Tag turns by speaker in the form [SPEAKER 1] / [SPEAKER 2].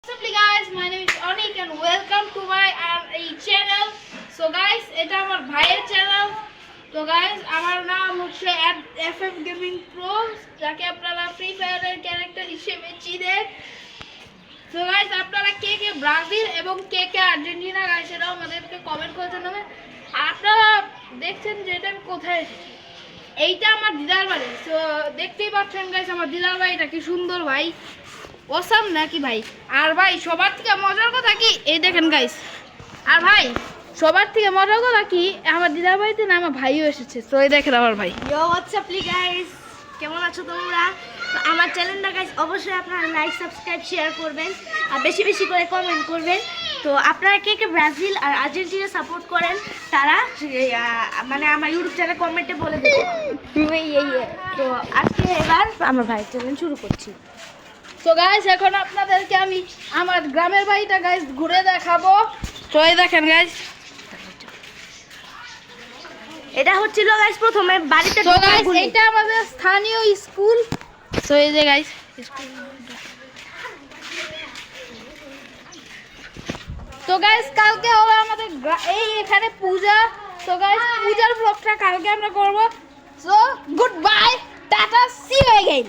[SPEAKER 1] What's up guys, my name is Anik and welcome to my channel. So guys, এটা আমার ভাইয়ের channel. তো guys, আমার নাম হচ্ছে FF Gaming Pro, যাকে আপনারা ফ্রি ফায়ারের ক্যারেক্টার হিসেবে চিনেন। তো guys, আপনারা কে কে ব্রাজিল এবং কে কে আর্জেন্টিনা গাইস এটাও আমাদেরকে কমেন্ট করে জানাবেন। আর আপনারা দেখছেন যে এটা আমি কোথায় এসেছি, এইটা আমার দিদার বাড়ি। তো দেখতেই পাচ্ছেন গাইস আমার দিদার বাড়িটা কি সুন্দর ভাই, ওসাম নাকি ভাই। আর ভাই সবার থেকে মজার কথা কি, এই দেখেন গাইস, আর ভাই সবার থেকে মজার কথা কি, আমার দিদার বাড়িতে না আমার ভাইও এসেছে। তো এই দেখেন আমার ভাই।
[SPEAKER 2] ইয়ো হোয়াটসঅ্যাপ গাইস, কেমন আছো তোমরা? তো আমার চ্যানেলটা গাইস অবশ্যই আপনারা লাইক সাবস্ক্রাইব শেয়ার করবেন আর বেশি বেশি করে কমেন্ট করবেন। তো আপনারা কে কে ব্রাজিল আর আর্জেন্টিনা সাপোর্ট করেন তারা মানে আমার ইউটিউব চ্যানেলে কমেন্টে বলে দেবেন। তো আজকে এবার আমার ভাইয়ের চ্যানেল শুরু করছি।
[SPEAKER 1] তো গাইস এখন আপনাদেরকে আমি আমার গ্রামের বাড়িটা গাইস ঘুরে দেখাবো। তো এই দেখেন গাইস,
[SPEAKER 2] এটা হচ্ছিল গাইস প্রথমে বাড়িতে।
[SPEAKER 1] তো গাইস এটা আমাদের স্থানীয় স্কুল। তো এই যে গাইস স্কুল। তো গাইস কালকে হবে আমাদের এই এখানে পূজা। তো গাইস পূজার ব্লগটা কালকে আমরা করব। So good bye, tata, see you again.